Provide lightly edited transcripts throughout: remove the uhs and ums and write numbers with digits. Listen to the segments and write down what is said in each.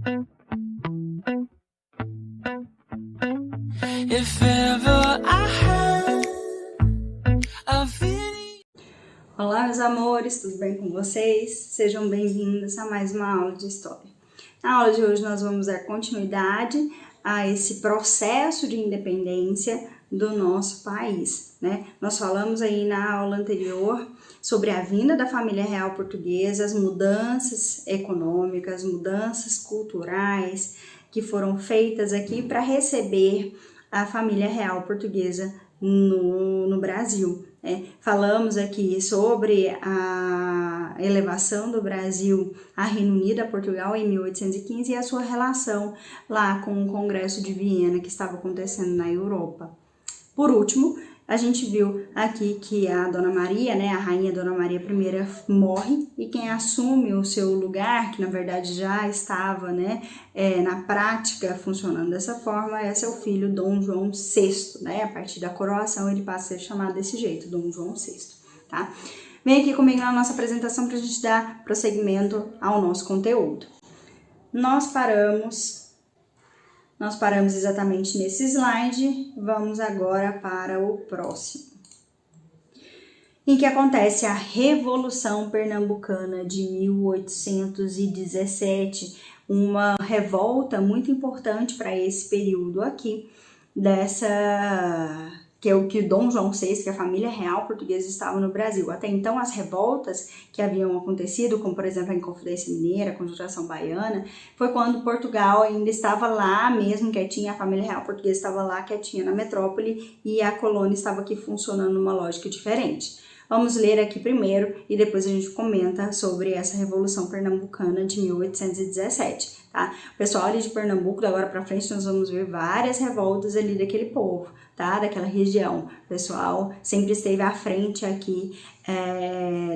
If ever I had a feeling. Olá, meus amores, tudo bem com vocês? Sejam bem-vindos a mais uma aula de História. Na aula de hoje nós vamos dar continuidade a esse processo de independência do nosso país, né? Nós falamos aí na aula anterior sobre a vinda da família real portuguesa, as mudanças econômicas, mudanças culturais que foram feitas aqui para receber a família real portuguesa no Brasil. Falamos aqui sobre a elevação do Brasil a Reino Unido, a Portugal, em 1815 e a sua relação lá com o Congresso de Viena que estava acontecendo na Europa. Por último, a gente viu aqui que a Dona Maria, né, a rainha Dona Maria I, morre e quem assume o seu lugar, que na verdade já estava, né, na prática funcionando dessa forma, é seu filho Dom João VI, né, a partir da coroação ele passa a ser chamado desse jeito, Dom João VI, tá? Vem aqui comigo na nossa apresentação para a gente dar prosseguimento ao nosso conteúdo. Nós paramos exatamente nesse slide, vamos agora para o próximo, em que acontece a Revolução Pernambucana de 1817, uma revolta muito importante para esse período aqui, que é o que Dom João VI, que a família real portuguesa estava no Brasil. Até então, as revoltas que haviam acontecido, como por exemplo a Inconfidência Mineira, a Conjuração Baiana, foi quando Portugal ainda estava lá mesmo quietinha, a família real portuguesa estava lá quietinha na metrópole e a colônia estava aqui funcionando numa lógica diferente. Vamos ler aqui primeiro e depois a gente comenta sobre essa Revolução Pernambucana de 1817, tá? O pessoal ali de Pernambuco, da agora pra frente, nós vamos ver várias revoltas ali daquele povo, tá? Daquela região. O pessoal sempre esteve à frente aqui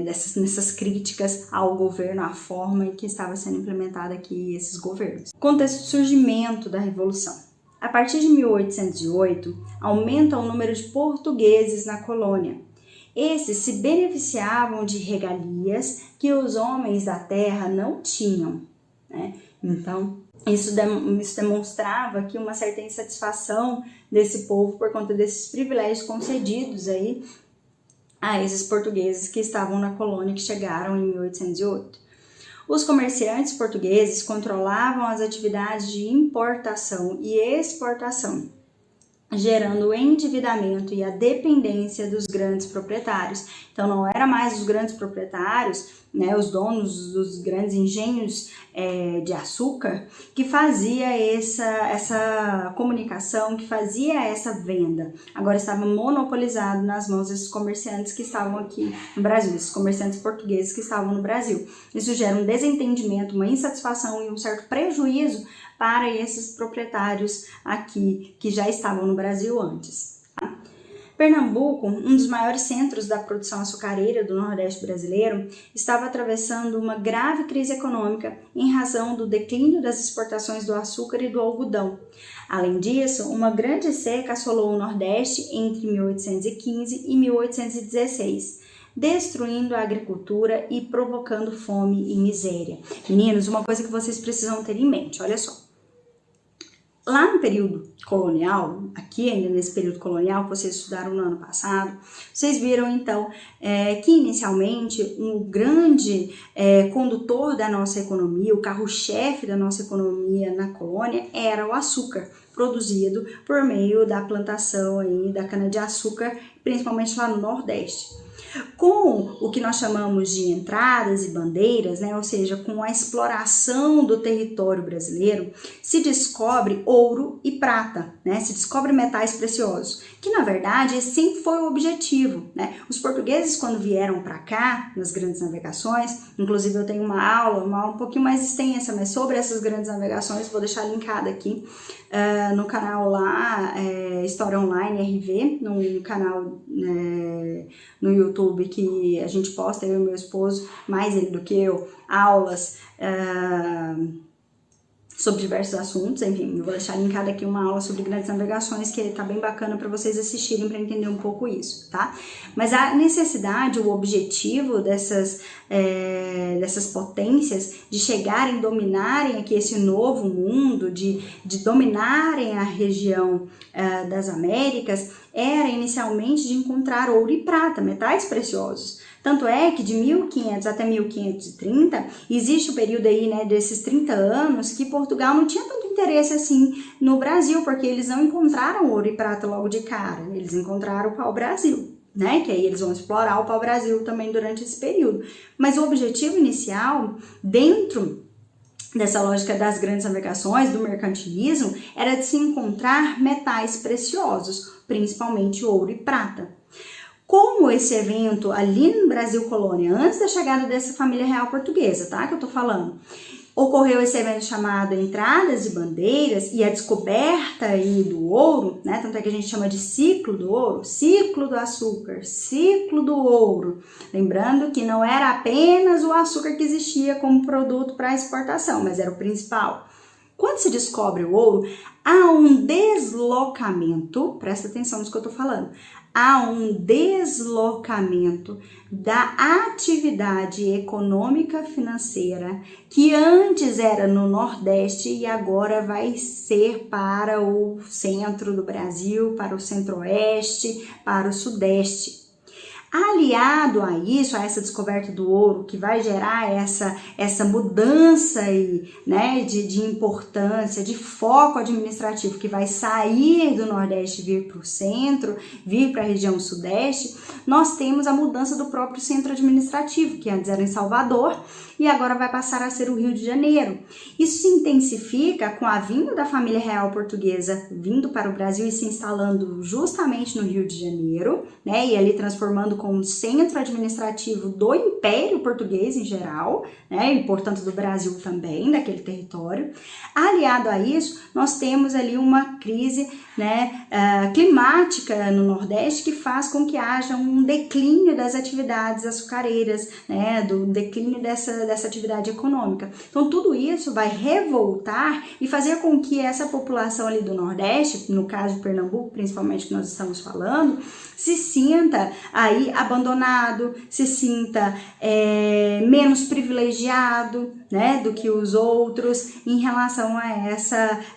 nessas críticas ao governo, à forma em que estava sendo implementada aqui esses governos. Contexto de surgimento da Revolução. A partir de 1808, aumenta o número de portugueses na colônia. Esses se beneficiavam de regalias que os homens da terra não tinham, né? Então, isso demonstrava aqui uma certa insatisfação desse povo por conta desses privilégios concedidos aí a esses portugueses que estavam na colônia, que chegaram em 1808. Os comerciantes portugueses controlavam as atividades de importação e exportação, gerando o endividamento e a dependência dos grandes proprietários. Então, não era mais os grandes proprietários, né, os donos dos grandes engenhos de açúcar, que fazia essa comunicação, que fazia essa venda. Agora estava monopolizado nas mãos desses comerciantes que estavam aqui no Brasil, esses comerciantes portugueses que estavam no Brasil. Isso gera um desentendimento, uma insatisfação e um certo prejuízo para esses proprietários aqui que já estavam no Brasil antes. Tá? Pernambuco, um dos maiores centros da produção açucareira do Nordeste brasileiro, estava atravessando uma grave crise econômica em razão do declínio das exportações do açúcar e do algodão. Além disso, uma grande seca assolou o Nordeste entre 1815 e 1816. Destruindo a agricultura e provocando fome e miséria. Meninos, uma coisa que vocês precisam ter em mente, olha só. Lá no período colonial, aqui ainda nesse período colonial que vocês estudaram no ano passado, vocês viram então que inicialmente um grande condutor da nossa economia, o carro-chefe da nossa economia na colônia era o açúcar, produzido por meio da plantação aí da cana-de-açúcar, principalmente lá no Nordeste. Com o que nós chamamos de entradas e bandeiras, né, ou seja, com a exploração do território brasileiro, se descobre ouro e prata, né, se descobre metais preciosos, que na verdade esse sempre foi o objetivo, né? Os portugueses quando vieram para cá, nas grandes navegações, inclusive eu tenho uma aula um pouquinho mais extensa, mas sobre essas grandes navegações, vou deixar linkada aqui no canal lá, História Online RV, no canal no YouTube que a gente posta, eu e meu esposo, mais ele do que eu, aulas sobre diversos assuntos, enfim, eu vou deixar linkada aqui uma aula sobre grandes navegações que tá bem bacana para vocês assistirem para entender um pouco isso, tá? Mas a necessidade, o objetivo dessas potências de chegarem, dominarem aqui esse novo mundo, de dominarem a região das Américas, era inicialmente de encontrar ouro e prata, metais preciosos. Tanto é que de 1500 até 1530, existe o período aí, né, desses 30 anos, que Portugal não tinha tanto interesse assim no Brasil, porque eles não encontraram ouro e prata logo de cara, eles encontraram o pau-brasil, né, que aí eles vão explorar o pau-brasil também durante esse período. Mas o objetivo inicial, dentro dessa lógica das grandes navegações, do mercantilismo, era de se encontrar metais preciosos, principalmente ouro e prata. Como esse evento ali no Brasil Colônia, antes da chegada dessa família real portuguesa, tá, que eu tô falando, ocorreu esse evento chamado Entradas de Bandeiras e a descoberta aí do ouro, né, tanto é que a gente chama de ciclo do ouro, ciclo do açúcar, ciclo do ouro. Lembrando que não era apenas o açúcar que existia como produto para exportação, mas era o principal. Quando se descobre o ouro, há um deslocamento, presta atenção nisso que eu tô falando, há um deslocamento da atividade econômica financeira que antes era no Nordeste e agora vai ser para o centro do Brasil, para o Centro-Oeste, para o Sudeste. Aliado a isso, a essa descoberta do ouro, que vai gerar essa mudança aí, né, de importância, de foco administrativo, que vai sair do Nordeste e vir para o centro, vir para a região Sudeste, nós temos a mudança do próprio centro administrativo, que antes era em Salvador e agora vai passar a ser o Rio de Janeiro. Isso se intensifica com a vinda da família real portuguesa vindo para o Brasil e se instalando justamente no Rio de Janeiro, né, e ali transformando como centro administrativo do Império Português em geral, né, e portanto do Brasil também, daquele território. Aliado a isso, nós temos ali uma crise, né, climática no Nordeste que faz com que haja um declínio das atividades açucareiras, né, do declínio dessa atividade econômica. Então tudo isso vai revoltar e fazer com que essa população ali do Nordeste, no caso de Pernambuco principalmente que nós estamos falando, se sinta aí abandonado, se sinta menos privilegiado, né, do que os outros em relação a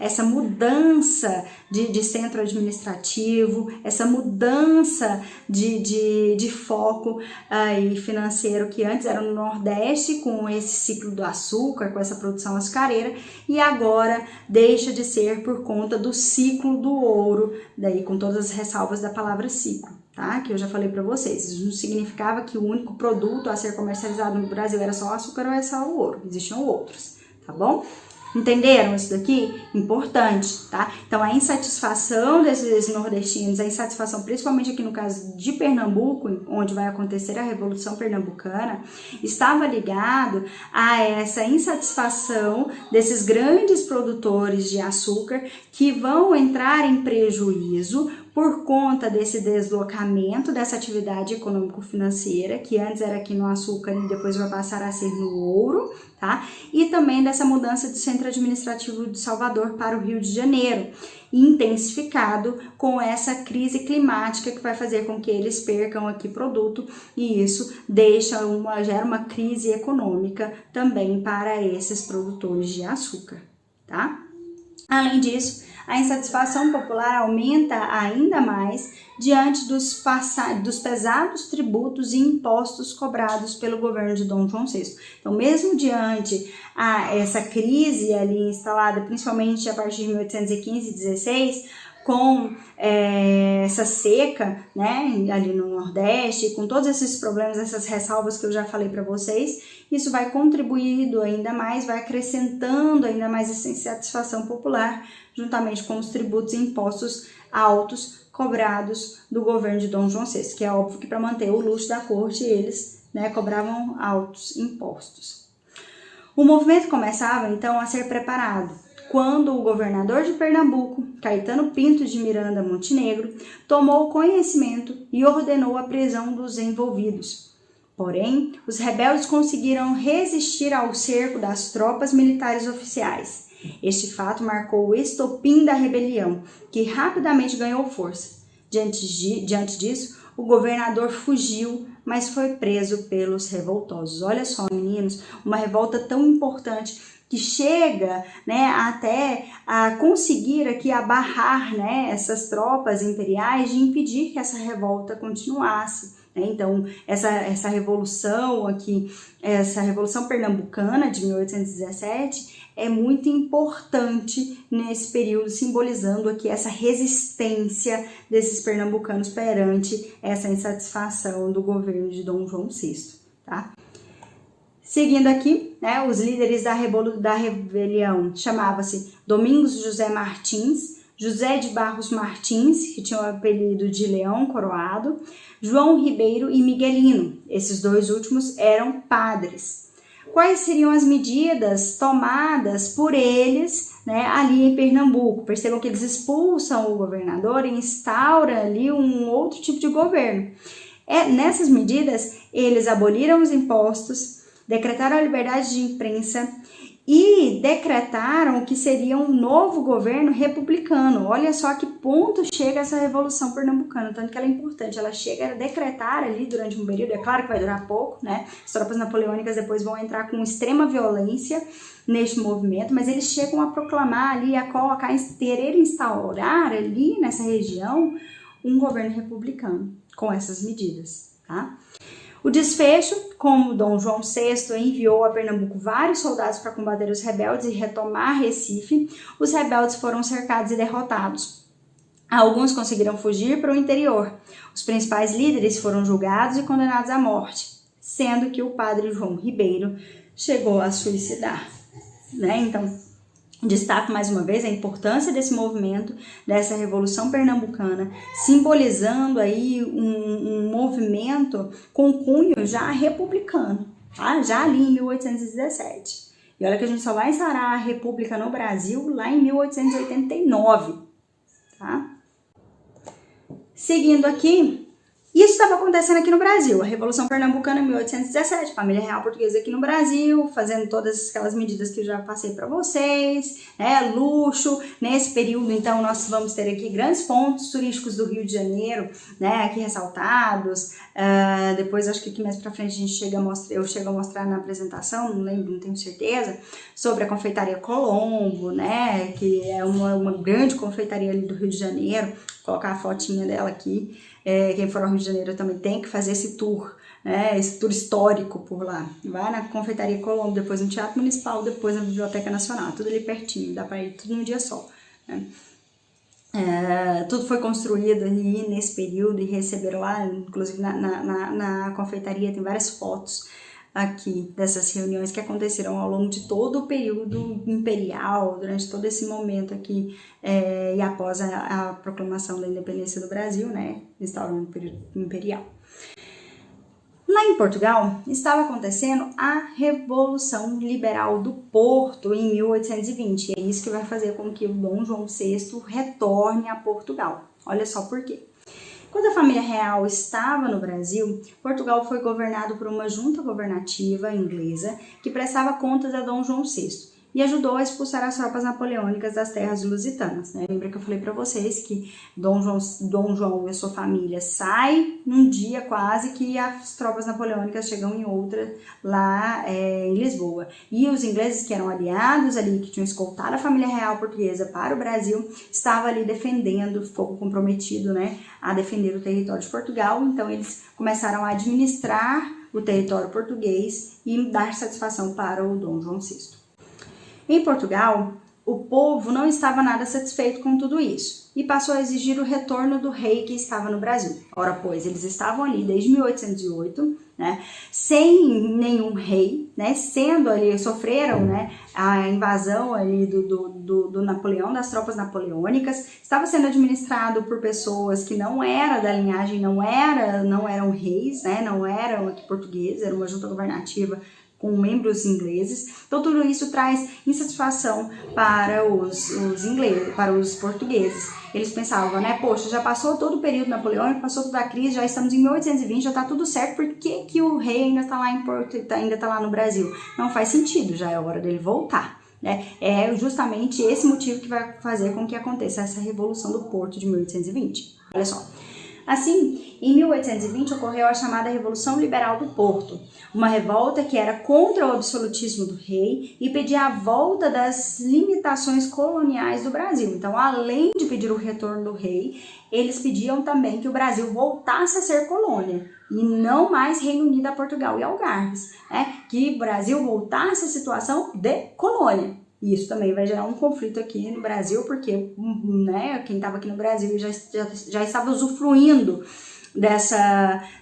essa mudança de centro administrativo, essa mudança de foco aí financeiro que antes era no Nordeste com esse ciclo do açúcar, com essa produção açucareira, e agora deixa de ser por conta do ciclo do ouro, daí com todas as ressalvas da palavra ciclo, tá? Que eu já falei para vocês. Isso não significava que o único produto a ser comercializado no Brasil era só o açúcar ou era só o ouro, existiam outros, tá bom? Entenderam isso daqui? Importante, tá? Então, a insatisfação desses nordestinos, a insatisfação principalmente aqui no caso de Pernambuco, onde vai acontecer a Revolução Pernambucana, estava ligado a essa insatisfação desses grandes produtores de açúcar que vão entrar em prejuízo por conta desse deslocamento dessa atividade econômico-financeira, que antes era aqui no açúcar e depois vai passar a ser no ouro, tá? E também dessa mudança de centro administrativo de Salvador para o Rio de Janeiro, intensificado com essa crise climática que vai fazer com que eles percam aqui produto, e isso gera uma crise econômica também para esses produtores de açúcar, tá? Além disso, a insatisfação popular aumenta ainda mais diante dos pesados tributos e impostos cobrados pelo governo de Dom João VI. Então, mesmo diante essa crise ali instalada, principalmente a partir de 1815 e 16, com essa seca, né, ali no Nordeste, com todos esses problemas, essas ressalvas que eu já falei para vocês, isso vai contribuindo ainda mais, vai acrescentando ainda mais essa insatisfação popular, juntamente com os tributos e impostos altos cobrados do governo de Dom João VI, que é óbvio que para manter o luxo da corte eles, né, cobravam altos impostos. O movimento começava então a ser preparado quando o governador de Pernambuco, Caetano Pinto de Miranda Montenegro, tomou conhecimento e ordenou a prisão dos envolvidos. Porém, os rebeldes conseguiram resistir ao cerco das tropas militares oficiais. Este fato marcou o estopim da rebelião, que rapidamente ganhou força. Diante disso, o governador fugiu, mas foi preso pelos revoltosos. Olha só, meninos, uma revolta tão importante que chega, né, até a conseguir aqui abarrar, né, essas tropas imperiais de impedir que essa revolta continuasse. Então, essa revolução aqui, essa Revolução Pernambucana de 1817 é muito importante nesse período, simbolizando aqui essa resistência desses pernambucanos perante essa insatisfação do governo de Dom João VI, tá? Seguindo aqui, né, os líderes da rebelião chamavam-se Domingos José Martins, José de Barros Martins, que tinha o apelido de Leão Coroado, João Ribeiro e Miguelino. Esses dois últimos eram padres. Quais seriam as medidas tomadas por eles, né, ali em Pernambuco? Percebam que eles expulsam o governador e instauram ali um outro tipo de governo. Nessas medidas, eles aboliram os impostos, decretaram a liberdade de imprensa e decretaram o que seria um novo governo republicano. Olha só que ponto chega essa Revolução Pernambucana, tanto que ela é importante, ela chega a decretar ali durante um período, é claro que vai durar pouco, né? As tropas napoleônicas depois vão entrar com extrema violência neste movimento, mas eles chegam a proclamar ali, a colocar, querer instaurar ali nessa região um governo republicano com essas medidas, tá? O desfecho, como Dom João VI enviou a Pernambuco vários soldados para combater os rebeldes e retomar Recife, os rebeldes foram cercados e derrotados. Alguns conseguiram fugir para o interior. Os principais líderes foram julgados e condenados à morte, sendo que o padre João Ribeiro chegou a suicidar, né? Então, destaco mais uma vez a importância desse movimento, dessa Revolução Pernambucana, simbolizando aí um movimento com cunho já republicano, tá? Já ali em 1817. E olha que a gente só vai instaurar a República no Brasil lá em 1889, tá? Seguindo aqui, isso estava acontecendo aqui no Brasil, a Revolução Pernambucana em 1817, família real portuguesa aqui no Brasil, fazendo todas aquelas medidas que eu já passei para vocês, né, luxo. Nesse período, então, nós vamos ter aqui grandes pontos turísticos do Rio de Janeiro, né, aqui ressaltados. Depois, acho que aqui mais para frente eu chego a mostrar na apresentação, não lembro, não tenho certeza, sobre a confeitaria Colombo, né, que é uma grande confeitaria ali do Rio de Janeiro. Vou colocar a fotinha dela aqui. Quem for ao Rio de Janeiro também tem que fazer esse tour, né, esse tour histórico por lá. Vai na Confeitaria Colombo, depois no Teatro Municipal, depois na Biblioteca Nacional, tudo ali pertinho, dá para ir tudo num dia só, né? Tudo foi construído ali nesse período e receberam lá, inclusive na confeitaria tem várias fotos aqui dessas reuniões que aconteceram ao longo de todo o período imperial, durante todo esse momento aqui, e após a proclamação da independência do Brasil, né, instaurando o período imperial. Lá em Portugal, estava acontecendo a Revolução Liberal do Porto em 1820, e é isso que vai fazer com que o Dom João VI retorne a Portugal. Olha só por quê. Quando a família real estava no Brasil, Portugal foi governado por uma junta governativa inglesa que prestava contas a Dom João VI e ajudou a expulsar as tropas napoleônicas das terras lusitanas, né? Lembra que eu falei para vocês que Dom João e a sua família saem num dia quase que as tropas napoleônicas chegam em outra lá em Lisboa. E os ingleses que eram aliados ali, que tinham escoltado a família real portuguesa para o Brasil, estavam ali defendendo, fogo comprometido, né, a defender o território de Portugal. Então eles começaram a administrar o território português e dar satisfação para o Dom João VI. Em Portugal, o povo não estava nada satisfeito com tudo isso e passou a exigir o retorno do rei que estava no Brasil. Ora, pois, eles estavam ali desde 1808, né, sem nenhum rei, né, sendo ali, sofreram, né, a invasão ali do Napoleão, das tropas napoleônicas, estava sendo administrado por pessoas que não eram da linhagem, não eram reis, né, não eram aqui portugueses, era uma junta governativa com membros ingleses. Então tudo isso traz insatisfação para os ingleses, para os portugueses. Eles pensavam, né, poxa, já passou todo o período napoleônico, passou toda a crise, já estamos em 1820, já está tudo certo, por que o rei ainda está lá ainda está lá no Brasil? Não faz sentido, já é hora dele voltar. Né? É justamente esse motivo que vai fazer com que aconteça essa Revolução do Porto de 1820. Olha só. Assim, em 1820 ocorreu a chamada Revolução Liberal do Porto, uma revolta que era contra o absolutismo do rei e pedia a volta das limitações coloniais do Brasil. Então, além de pedir o retorno do rei, eles pediam também que o Brasil voltasse a ser colônia e não mais Reino Unido a Portugal e Algarves, né? Que o Brasil voltasse à situação de colônia. E isso também vai gerar um conflito aqui no Brasil, porque né, quem estava aqui no Brasil já estava usufruindo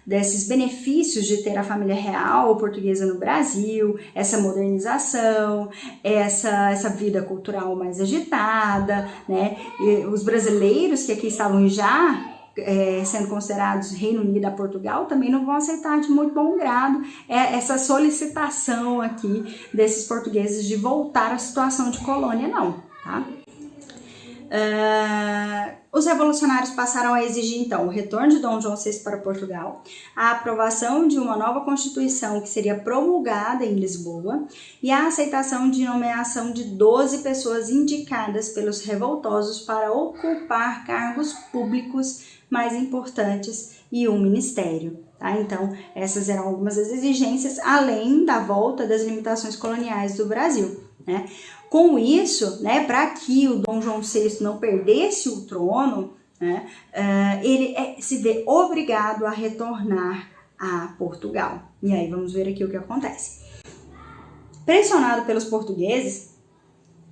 desses benefícios de ter a família real portuguesa no Brasil, essa modernização, essa vida cultural mais agitada, né? E os brasileiros que aqui estavam já sendo considerados Reino Unido a Portugal, também não vão aceitar de muito bom grado essa solicitação aqui desses portugueses de voltar à situação de colônia, não, tá? Os revolucionários passaram a exigir, então, o retorno de Dom João VI para Portugal, a aprovação de uma nova Constituição que seria promulgada em Lisboa e a aceitação de nomeação de 12 pessoas indicadas pelos revoltosos para ocupar cargos públicos mais importantes e um ministério. Tá? Então, essas eram algumas das exigências, além da volta das limitações coloniais do Brasil. Né? Com isso, né, para que o Dom João VI não perdesse o trono, né, ele se vê obrigado a retornar a Portugal. E aí vamos ver aqui o que acontece. Pressionado pelos portugueses,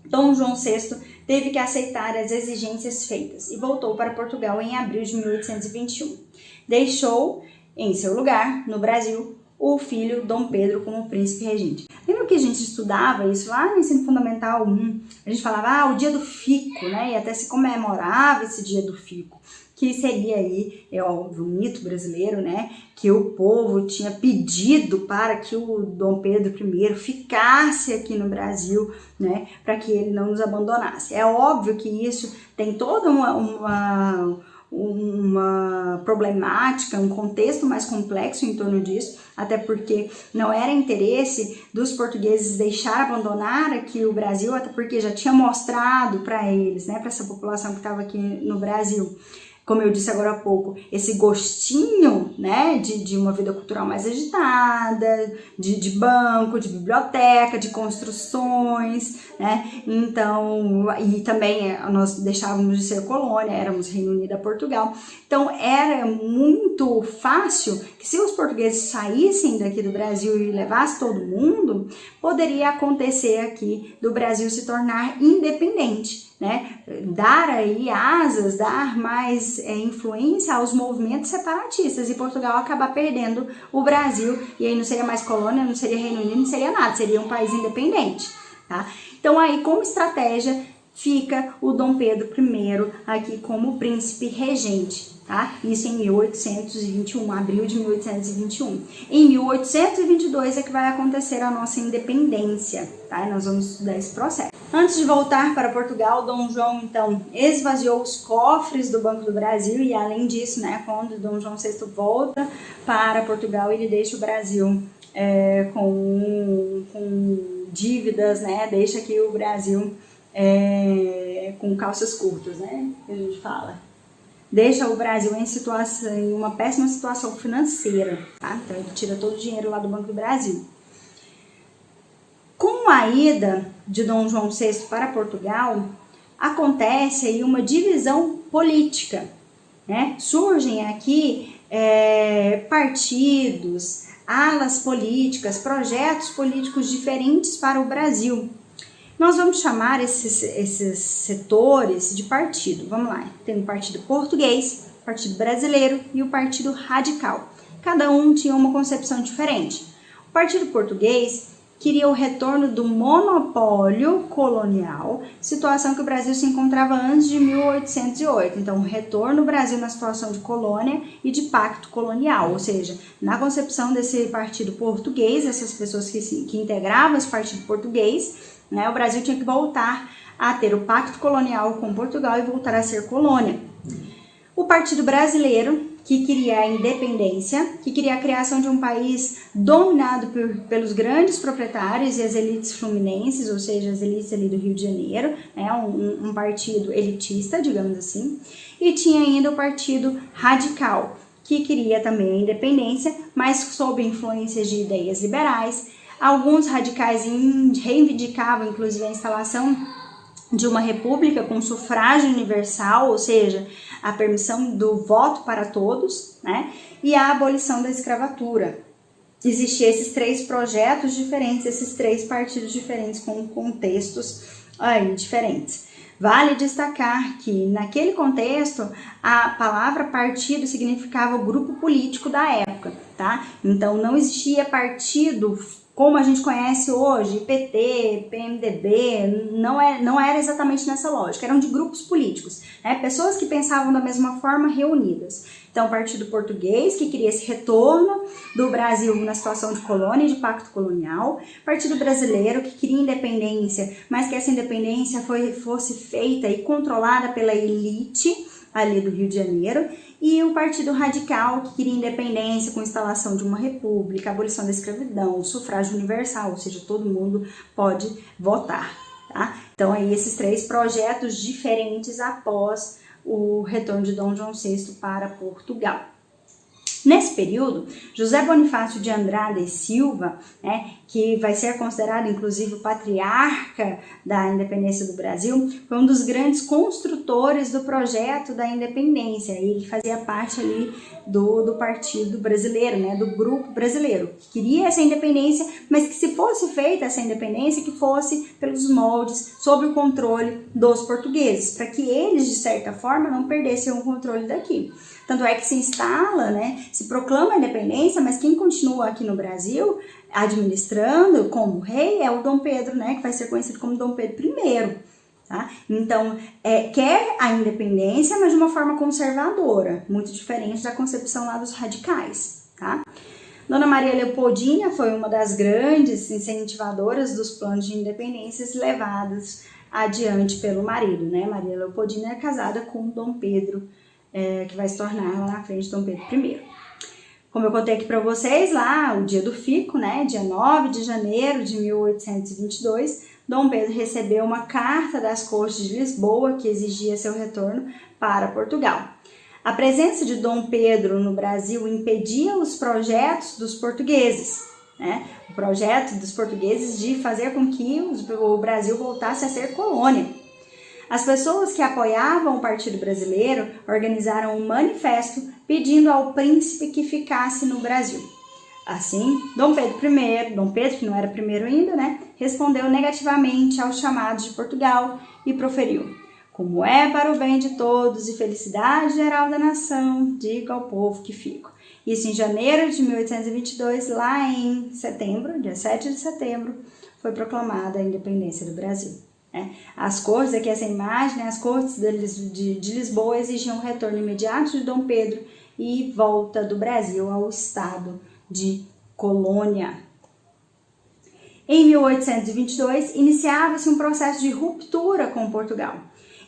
Dom João VI teve que aceitar as exigências feitas e voltou para Portugal em abril de 1821. Deixou, em seu lugar, no Brasil, o filho Dom Pedro como príncipe regente. Lembra que a gente estudava isso lá no ensino fundamental 1? A gente falava, o dia do fico, né? E até se comemorava esse dia do fico, que seria aí, óbvio, o mito brasileiro, né? Que o povo tinha pedido para que o Dom Pedro I ficasse aqui no Brasil, né? Para que ele não nos abandonasse. É óbvio que isso tem toda uma problemática, um contexto mais complexo em torno disso, até porque não era interesse dos portugueses deixar abandonar aqui o Brasil, até porque já tinha mostrado para eles, né, para essa população que estava aqui no Brasil, como eu disse agora há pouco, esse gostinho, né, de uma vida cultural mais agitada, de banco, de biblioteca, de construções, né, então, e também nós deixávamos de ser colônia, éramos Reino Unido a Portugal, então era muito fácil que se os portugueses saíssem daqui do Brasil e levassem todo mundo, poderia acontecer aqui do Brasil se tornar independente, né, dar aí asas, dar mais influência aos movimentos separatistas e Portugal acabar perdendo o Brasil, e aí não seria mais colônia, não seria Reino Unido, não seria nada, seria um país independente, tá? Então aí como estratégia fica o Dom Pedro I aqui como príncipe regente, tá? Isso em 1821, abril de 1821. Em 1822 é que vai acontecer a nossa independência, tá? Nós vamos estudar esse processo. Antes de voltar para Portugal, Dom João, então, esvaziou os cofres do Banco do Brasil e, além disso, né, quando Dom João VI volta para Portugal, ele deixa o Brasil com dívidas, né, deixa aqui o Brasil com calças curtas, né, que a gente fala. Deixa o Brasil em uma péssima situação financeira, tá? Então, ele tira todo o dinheiro lá do Banco do Brasil. Com a ida de Dom João VI para Portugal, acontece aí uma divisão política, né? Surgem aqui partidos, alas políticas, projetos políticos diferentes para o Brasil. Nós vamos chamar esses setores de partido. Vamos lá, tem o Partido Português, o Partido Brasileiro e o Partido Radical. Cada um tinha uma concepção diferente. O Partido Português queria o retorno do monopólio colonial, situação que o Brasil se encontrava antes de 1808. Então, retorno do Brasil na situação de colônia e de pacto colonial, ou seja, na concepção desse partido português, essas pessoas que integravam esse partido português, né, o Brasil tinha que voltar a ter o pacto colonial com Portugal e voltar a ser colônia. O Partido Brasileiro, que queria a independência, que queria a criação de um país dominado pelos grandes proprietários e as elites fluminenses, ou seja, as elites ali do Rio de Janeiro, né, um partido elitista, digamos assim, e tinha ainda o Partido Radical, que queria também a independência, mas sob influências de ideias liberais. Alguns radicais reivindicavam, inclusive, a instalação de uma república com sufrágio universal, ou seja, a permissão do voto para todos, né, e a abolição da escravatura. Existiam esses três projetos diferentes, esses três partidos diferentes com contextos diferentes. Vale destacar que, naquele contexto, a palavra partido significava o grupo político da época, tá? Então, não existia partido como a gente conhece hoje, PT, PMDB, não era exatamente nessa lógica, eram de grupos políticos, né? Pessoas que pensavam da mesma forma reunidas. Então, o Partido Português, que queria esse retorno do Brasil na situação de colônia e de pacto colonial, Partido Brasileiro, que queria independência, mas que essa independência fosse feita e controlada pela elite ali do Rio de Janeiro, e o Partido Radical, que queria independência com instalação de uma república, abolição da escravidão, sufrágio universal, ou seja, todo mundo pode votar, tá? Então, aí esses três projetos diferentes após o retorno de Dom João VI para Portugal. Nesse período, José Bonifácio de Andrada e Silva, né, que vai ser considerado inclusive o patriarca da independência do Brasil, foi um dos grandes construtores do projeto da independência. Ele fazia parte ali do Partido Brasileiro, né, do grupo brasileiro, que queria essa independência, mas que se fosse feita essa independência, que fosse pelos moldes, sob o controle dos portugueses, para que eles, de certa forma, não perdessem o controle daqui. Tanto é que se instala, né, se proclama a independência, mas quem continua aqui no Brasil administrando como rei é o Dom Pedro, né, que vai ser conhecido como Dom Pedro I. Tá? Então, quer a independência, mas de uma forma conservadora, muito diferente da concepção lá dos radicais. Tá? Dona Maria Leopoldina foi uma das grandes incentivadoras dos planos de independência levados adiante pelo marido. Né? Maria Leopoldina é casada com Dom Pedro, que vai se tornar lá na frente Dom Pedro I. Como eu contei aqui para vocês, lá o dia do fico, né, dia 9 de janeiro de 1822, Dom Pedro recebeu uma carta das cortes de Lisboa que exigia seu retorno para Portugal. A presença de Dom Pedro no Brasil impedia os projetos dos portugueses, né, o projeto dos portugueses de fazer com que o Brasil voltasse a ser colônia. As pessoas que apoiavam o Partido Brasileiro organizaram um manifesto pedindo ao príncipe que ficasse no Brasil. Assim, Dom Pedro, que não era primeiro ainda, né, respondeu negativamente aos chamados de Portugal e proferiu: como é para o bem de todos e felicidade geral da nação, digo ao povo que fico. Isso em janeiro de 1822, lá em setembro, dia 7 de setembro, foi proclamada a independência do Brasil. As cortes, aqui essa imagem, as cortes de Lisboa exigiam o retorno imediato de Dom Pedro e volta do Brasil ao estado de colônia. Em 1822, iniciava-se um processo de ruptura com Portugal,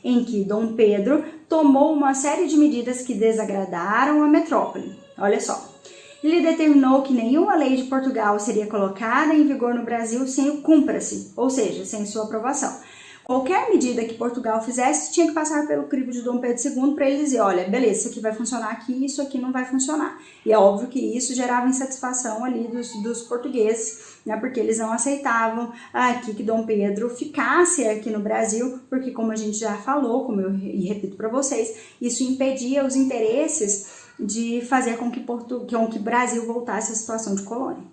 em que Dom Pedro tomou uma série de medidas que desagradaram a metrópole. Olha só. Ele determinou que nenhuma lei de Portugal seria colocada em vigor no Brasil sem o cúmplice, ou seja, sem sua aprovação. Qualquer medida que Portugal fizesse tinha que passar pelo crivo de Dom Pedro II para ele dizer: olha, beleza, isso aqui vai funcionar aqui, isso aqui não vai funcionar. E é óbvio que isso gerava insatisfação ali dos portugueses, né, porque eles não aceitavam aqui que Dom Pedro ficasse aqui no Brasil, porque, como a gente já falou, como eu repito para vocês, isso impedia os interesses de fazer com que o Brasil voltasse à situação de colônia.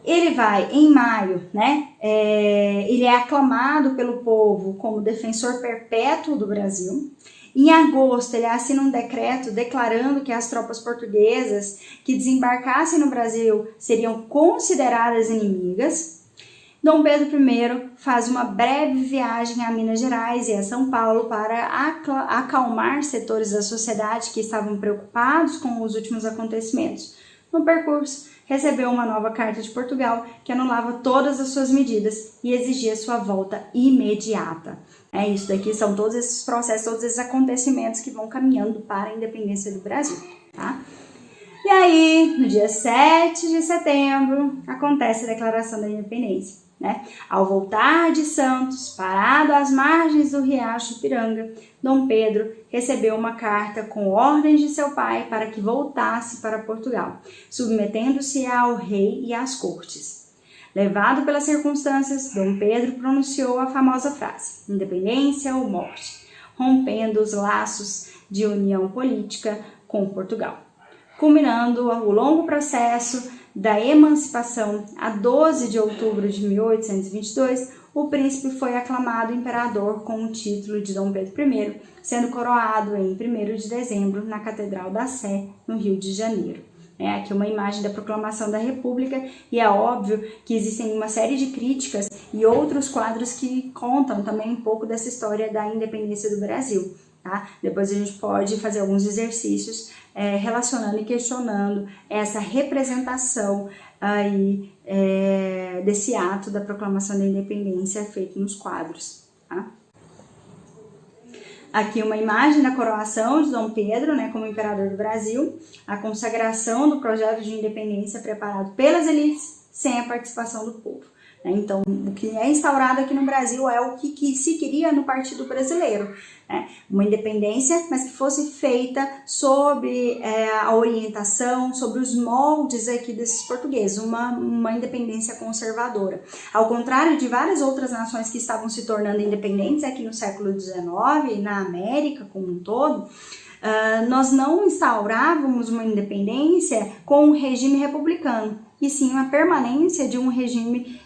Ele vai, em maio, né, ele é aclamado pelo povo como defensor perpétuo do Brasil. Em agosto, ele assina um decreto declarando que as tropas portuguesas que desembarcassem no Brasil seriam consideradas inimigas. Dom Pedro I faz uma breve viagem a Minas Gerais e a São Paulo para acalmar setores da sociedade que estavam preocupados com os últimos acontecimentos. No percurso, recebeu uma nova carta de Portugal que anulava todas as suas medidas e exigia sua volta imediata. Isso daqui são todos esses processos, todos esses acontecimentos que vão caminhando para a independência do Brasil, tá? E aí, no dia 7 de setembro, acontece a Declaração da Independência, né? Ao voltar de Santos, parado às margens do Riacho Ipiranga, Dom Pedro recebeu uma carta com ordens de seu pai para que voltasse para Portugal, submetendo-se ao rei e às cortes. Levado pelas circunstâncias, Dom Pedro pronunciou a famosa frase: independência ou morte, rompendo os laços de união política com Portugal. Culminando o longo processo da emancipação, a 12 de outubro de 1822, o príncipe foi aclamado imperador com o título de Dom Pedro I, sendo coroado em 1º de dezembro na Catedral da Sé, no Rio de Janeiro. Aqui uma imagem da proclamação da República, e é óbvio que existem uma série de críticas e outros quadros que contam também um pouco dessa história da independência do Brasil. Tá? Depois a gente pode fazer alguns exercícios relacionando e questionando essa representação aí, desse ato da proclamação da independência feito nos quadros. Tá? Aqui uma imagem da coroação de Dom Pedro, como imperador do Brasil, a consagração do projeto de independência preparado pelas elites sem a participação do povo. Então, o que é instaurado aqui no Brasil é o que se queria no Partido Brasileiro, uma independência, mas que fosse feita sob a orientação, sobre os moldes aqui desses portugueses, uma independência conservadora. Ao contrário de várias outras nações que estavam se tornando independentes aqui no século XIX e na América como um todo, nós não instaurávamos uma independência com um regime republicano, e sim uma permanência de um regime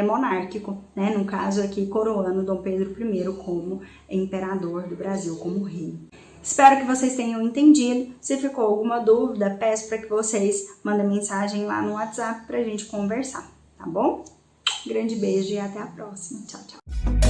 monárquico, no caso aqui coroando Dom Pedro I como imperador do Brasil, como rei. Espero que vocês tenham entendido. Se ficou alguma dúvida, peço para que vocês mandem mensagem lá no WhatsApp para a gente conversar, tá bom? Grande beijo e até a próxima. Tchau, tchau.